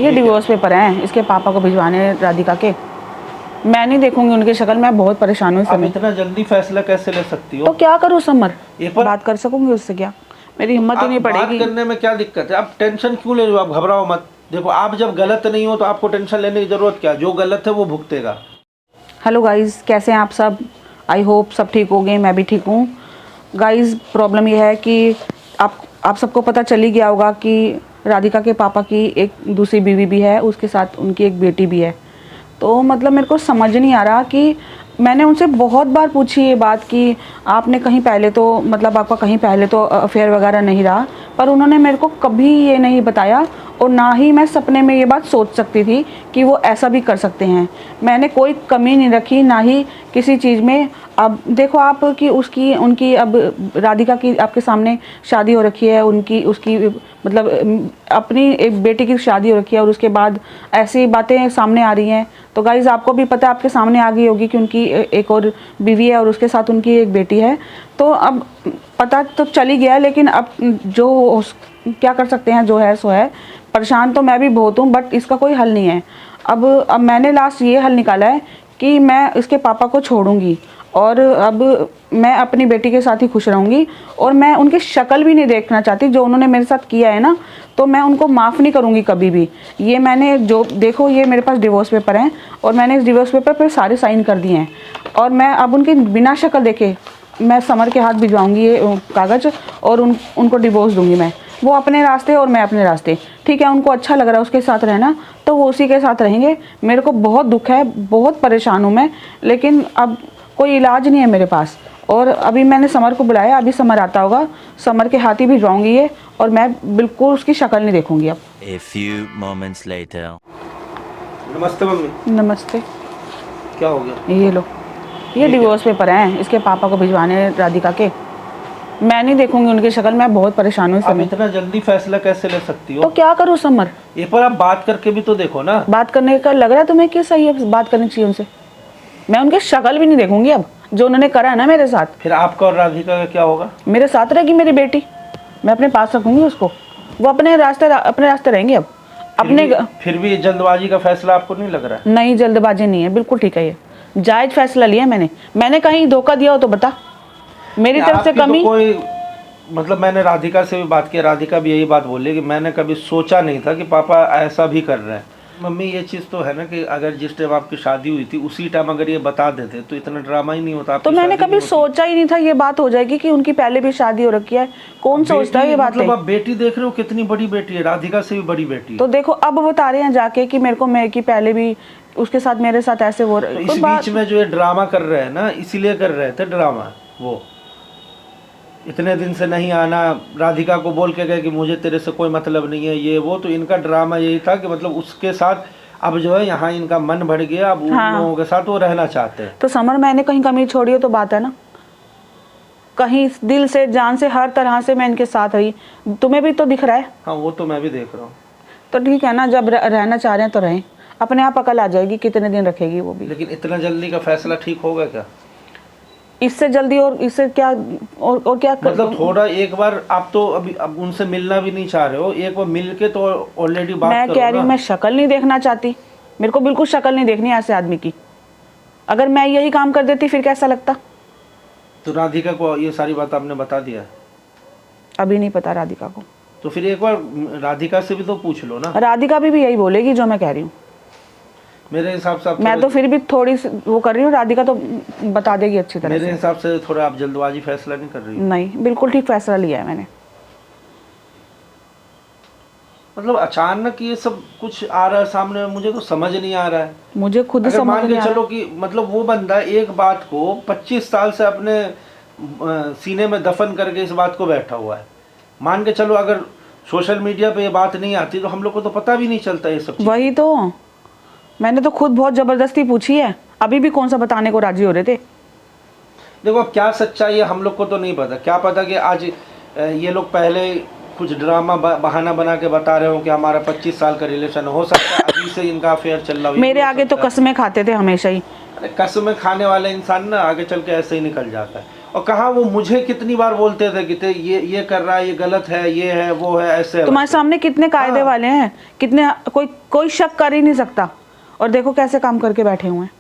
ये divorce paper हैं इसके पापा को भिजवाने राधिका के। मैं नहीं देखूंगी उनकी शक्ल, मैं बहुत परेशान हूँ इस आप समय। इतना जल्दी फैसला कैसे ले सकती हो? तो क्या करूँ समर, एक बार बात कर सकूंगी उससे? क्या मेरी हिम्मत ही नहीं बात पड़ेगी। करने में क्या दिक्कत है? आप टेंशन क्यों ले रहे हो? आप घबराओ मत। देखो, आप जब गलत नहीं हो तो आपको टेंशन लेने की जरूरत क्या? जो गलत है वो भुगतेगा। हेलो गाइस, कैसे हैं आप सब? आई होप सब ठीक हो गए, मैं भी ठीक हूँ। गाइस, प्रॉब्लम यह है कि आप सबको पता चल ही गया होगा कि राधिका के पापा की एक दूसरी बीवी भी है, उसके साथ उनकी एक बेटी भी है। तो मतलब मेरे को समझ नहीं आ रहा कि मैंने उनसे बहुत बार पूछी ये बात कि आपने कहीं पहले तो मतलब आपका कहीं पहले तो अफेयर वगैरह नहीं रहा, पर उन्होंने मेरे को कभी ये नहीं बताया और ना ही मैं सपने में ये बात सोच सकती थी कि वो ऐसा भी कर सकते हैं। मैंने कोई कमी नहीं रखी, ना ही किसी चीज़ में। अब देखो आप कि उसकी उनकी अब राधिका की आपके सामने शादी हो रखी है, उनकी उसकी मतलब अपनी एक बेटी की शादी हो रखी है और उसके बाद ऐसी बातें सामने आ रही हैं। तो गाइज़, आपको भी पता है, आपके सामने आ गई होगी कि उनकी एक और बीवी है और उसके साथ उनकी एक बेटी है। तो अब पता तो चल ही गया, लेकिन अब जो क्या कर सकते हैं, जो है सो है। परेशान तो मैं भी बहुत हूँ, बट इसका कोई हल नहीं है। अब मैंने लास्ट ये हल निकाला है कि मैं इसके पापा को छोड़ूंगी और अब मैं अपनी बेटी के साथ ही खुश रहूँगी और मैं उनकी शक्ल भी नहीं देखना चाहती। जो उन्होंने मेरे साथ किया है ना, तो मैं उनको माफ़ नहीं करूँगी कभी भी। ये मैंने जो देखो, ये मेरे पास डिवोर्स पेपर हैं और मैंने इस डिवोर्स पेपर पर सारे साइन कर दिए हैं और मैं अब उनकी बिना शक्ल देखे मैं समर के हाथ भिजवाऊँगी ये कागज़ और उनको डिवोर्स दूँगी मैं। वो अपने रास्ते और मैं अपने रास्ते। ठीक है, उनको अच्छा लग रहा है उसके साथ रहना तो वो उसी के साथ रहेंगे। मेरे को बहुत दुख है, बहुत परेशान हूँ मैं, लेकिन अब कोई इलाज नहीं है मेरे पास। और अभी मैंने समर को बुलाया, अभी समर आता होगा, समर के हाथ ही भिजवाऊंगी ये और मैं बिल्कुल उसकी शक्ल नहीं देखूंगी अब। A few moments later. नमस्ते मम्मी। नमस्ते। क्या हो गया? ये लो, ये डिवोर्स पेपर हैं इसके पापा को भिजवाने राधिका के। मैं नहीं देखूंगी उनकी शक्ल, मैं बहुत परेशान हूँ इस आप समय। इतना जल्दी फैसला कैसे ले सकती हो? तो क्या करूँ समर? एक बार आप बात करके भी तो देखो ना। बात करने का लग रहा है तुम्हें कि सही है, बात करनी चाहिए उनसे? मैं उनकी शक्ल भी नहीं देखूंगी अब, जो उन्होंने करा है ना मेरे साथ। फिर आपका और राधिका का क्या होगा? मेरे साथ रहेगी मेरी बेटी, मैं अपने पास रखूंगी उसको, वो अपने रास्ते रहेंगे अब अपने। फिर भी जल्दबाजी का फैसला आपको नहीं लग रहा है? नहीं, जल्दबाजी नहीं है, बिल्कुल ठीक है, ये जायज फैसला लिया मैंने कहीं धोखा दिया हो तो बता, मेरी तरफ से आपकी कमी। तो कोई मतलब, मैंने राधिका से भी बात की, राधिका भी यही बात बोली कि मैंने कभी सोचा नहीं था कि पापा ऐसा भी कर रहे हैं। मम्मी, ये चीज़ तो है ना कि अगर जिस टाइम आपकी शादी हुई थी उसी टाइम अगर ये बता देते तो इतना ड्रामा ही नहीं होता। तो मैंने कभी सोचा ही नहीं था ये बात हो जाएगी कि उनकी पहले भी शादी हो रखी है। कौन सोचता है ये बात? मतलब आप बेटी देख रहे हो, कितनी बड़ी बेटी है, राधिका से भी बड़ी बेटी है। तो देखो, अब बता रहे हैं जाके कि मेरे की पहले भी उसके साथ मेरे साथ ऐसे हो रहा तो इस बीच में जो ये ड्रामा कर रहे हैं ना, इसीलिए कर रहे थे ड्रामा। वो इतने दिन से नहीं आना, राधिका को बोल के गए कि मुझे तेरे से कोई मतलब नहीं है, ये वो। तो इनका ड्रामा यही था कि मतलब उसके साथ अब जो है यहाँ इनका मन बढ़ गया, अब उन लोगों के साथ वो रहना चाहते हैं। तो समर, मैंने कहीं कमी छोड़ी हो तो बात है ना, कहीं दिल से जान से हर तरह से मैं इनके साथ रही। तुम्हें भी तो दिख रहा है। हाँ, वो तो मैं भी देख रहा हूँ। तो ठीक है ना, जब रहना चाह रहे हैं तो रहें, अपने आप अकल आ जाएगी, कितने दिन रखेगी वो भी। लेकिन इतना जल्दी का फैसला ठीक होगा क्या? इससे जल्दी और इससे क्या और क्या मतलब थोड़ा एक बार आप तो अभी अब उनसे मिलना भी नहीं चाह रहे हो, एक बार मिल के तो ऑलरेडी बात मैं करो कह रही हूँ, ना। मैं शक्ल नहीं देखना चाहती, मेरे को बिल्कुल शक्ल नहीं देखनी ऐसे आदमी की। अगर मैं यही काम कर देती फिर कैसा लगता? तो राधिका को ये सारी बात आपने बता दिया? अभी नहीं पता राधिका को। तो फिर एक बार राधिका से भी तो पूछ लो ना। राधिका भी यही बोलेगी जो मैं कह रही हूँ। मेरे हिसाब से मैं तो फिर भी थोड़ी वो कर रही हूँ, राधिका तो बता देगी अच्छी तरह मेरे से। हिसाब से थोड़ा आप जल्दबाजी फैसला नहीं कर रही हो? नहीं, बिल्कुल ठीक फैसला लिया है मैंने। मतलब अचानक ये सब कुछ आ रहा है सामने, मुझे तो समझ नहीं आ रहा है। मुझे खुद अगर समझ मान नहीं के आ रहा। चलो कि मतलब वो बंदा एक बात को 25 साल से अपने सीने में दफन करके इस बात को बैठा हुआ है। मान के चलो अगर सोशल मीडिया पे ये बात नहीं आती तो हम लोग को तो पता भी नहीं चलता ये सब चीज़। वही तो, मैंने तो खुद बहुत जबरदस्ती पूछी है, अभी भी कौन सा बताने को राजी हो रहे थे। देखो, अब क्या सच्चाई है हम लोग को तो नहीं पता। क्या पता कि आज ये लोग पहले कुछ ड्रामा बहाना बना के बता रहे हो कि हमारा 25 साल का रिलेशन हो सकता है, अभी से इनका अफेयर चल रहा हो। मेरे आगे तो कसमें खाते थे हमेशा ही। अरे कसमें खाने वाले इंसान ना आगे चल के ऐसे ही निकल जाता है। और कहाँ वो मुझे कितनी बार बोलते थे कि ये कर रहा है, ये गलत है, ये है, वो है, ऐसे है, तुम्हारे वैसे। सामने कितने कायदे हाँ। वाले हैं, कितने, कोई शक कर ही नहीं सकता, और देखो कैसे काम करके बैठे हुए हैं।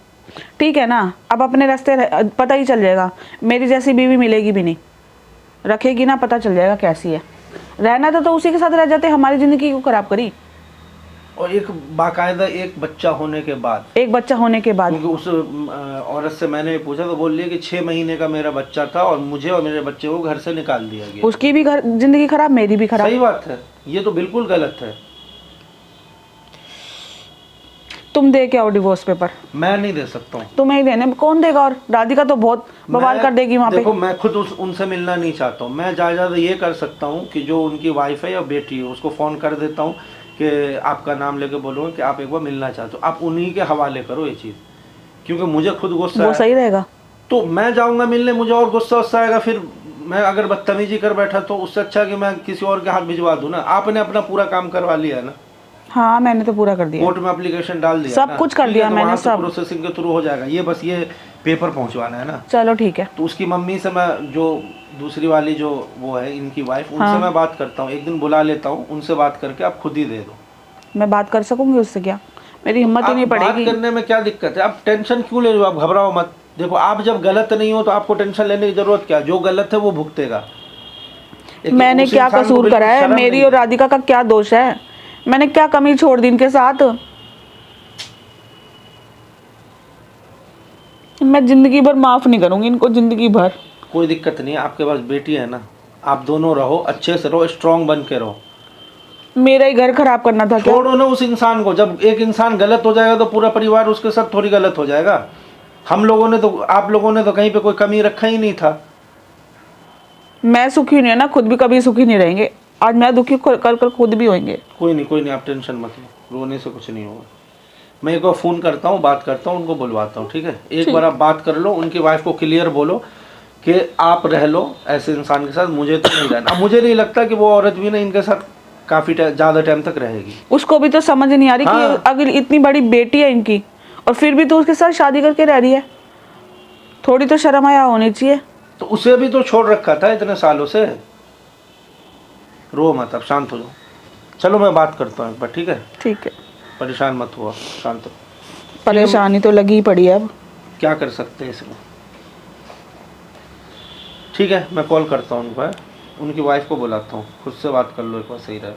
ठीक है ना, अब अपने रास्ते पता ही चल जाएगा। मेरी जैसी बीवी मिलेगी भी नहीं, रखेगी ना, पता चल जाएगा कैसी है। रहना तो उसी के साथ रह जाते, हमारी ज़िंदगी क्यों ख़राब करी। और एक बाकायदा एक बच्चा होने के बाद, एक बच्चा होने के बाद, क्योंकि उस औरत से मैंने पूछा तो बोल रही है कि 6 महीने का मेरा बच्चा था और मुझे और मेरे बच्चे को घर से निकाल दिया गया। उसकी भी ज़िंदगी खराब, मेरी भी खराब। सही बात है, ये तो बिल्कुल गलत है। तुम दे के आओ डिवोर्स पेपर। मैं नहीं दे सकता हूँ। तुम्हें ही देने, कौन देगा। और राधिका तो बहुत बवाल कर देगी वहाँ पे। देखो मैं खुद उनसे मिलना नहीं चाहता हूँ। मैं ज़्यादा ये कर सकता हूँ कि जो उनकी वाइफ है या बेटी है उसको फ़ोन कर देता हूँ कि आपका नाम लेके बोलूँगा कि आप एक बार मिलना चाहते हो, आप उन्हीं के हवाले करो ये चीज़, क्योंकि मुझे खुद गुस्सा वो सही रहेगा। तो मैं जाऊँगा मिलने, मुझे और गुस्सा आएगा, फिर मैं अगर बदतमीजी कर बैठा तो उससे अच्छा कि मैं किसी और के हाथ भिजवा दूँ ना। आपने अपना पूरा काम करवा लिया है ना, हाँ मैंने तो पूरा कर दिया, कोर्ट में एप्लीकेशन डाल दिया सब ना, कुछ कर ठीक दिया है, तो मैंने वहाँ से सब। प्रोसेसिंग के थ्रू हो जाएगा। ये बस ये पेपर पहुँचवाना है ना। चलो ठीक है। तो उसकी मम्मी से मैं, जो दूसरी वाली जो वो है इनकी वाइफ, उनसे हाँ। मैं बात करता हूँ, एक दिन बुला लेता हूँ, उनसे बात करके आप खुद ही दे दो। मैं बात कर सकूंगी उससे, क्या मेरी हिम्मत ही आप नहीं बात पड़ेगी। करने में क्या दिक्कत है? आप टेंशन क्यों ले रहे हो? आप घबराओ मत। देखो आप जब गलत नहीं हो तो आपको टेंशन लेने की जरूरत क्या? जो गलत है वो भुगतेगा। लेकिन मैंने उस क्या इंसान को कसूर बिल्कुल करा है? शर्म मेरी नहीं और है। राधिका का क्या दोष है? मैंने क्या कमी छोड़ दी इनके साथ? मैं जिंदगी भर माफ नहीं करूंगी इनको, जिंदगी भर। कोई दिक्कत नहीं है, आपके पास बेटी है ना, आप दोनों रहो, अच्छे से रहो, स्ट्रांग बन के रहो। मेरा ही घर खराब करना था क्या? छोड़ो ना उस इंसान को। जब एक इंसान गलत हो जाएगा तो पूरा परिवार उसके साथ थोड़ी गलत हो जाएगा। हम लोगों ने तो, आप लोगों ने तो कहीं पे कोई कमी रखा ही नहीं था। मैं सुखी नहीं है ना, खुद भी कभी सुखी नहीं रहेंगे। आज मैं दुखी, कल खुद भी होंगे। कोई नहीं, आप टेंशन मत लो, रोने से कुछ नहीं होगा। मैं एक बार फ़ोन करता हूँ, बात करता हूँ, उनको बुलवाता हूँ, ठीक है? एक बार आप बात कर लो, उनकी वाइफ को क्लियर बोलो कि आप रह लो ऐसे इंसान के साथ, मुझे तो नहीं रहना। अब मुझे नहीं लगता कि वो औरत भी ना इनके साथ काफ़ी ज़्यादा टाइम तक रहेगी। उसको भी तो समझ नहीं आ रही हाँ। कि अगर इतनी बड़ी बेटी है इनकी और फिर भी तो उसके साथ शादी करके रह रही है। थोड़ी तो शर्म आया होनी चाहिए। तो उसे भी तो छोड़ रखा था इतने सालों से। रो मत, अब शांत हो जाओ। चलो मैं बात करता हूँ एक बार, ठीक है? ठीक है, परेशान मत हुआ, शांत हो। परेशानी तो लगी ही पड़ी है अब। क्या कर सकते हैं इसमें? ठीक है, मैं कॉल करता हूँ उनको, उनकी वाइफ को बुलाता हूँ, खुद से बात कर लो एक बार, सही रहे।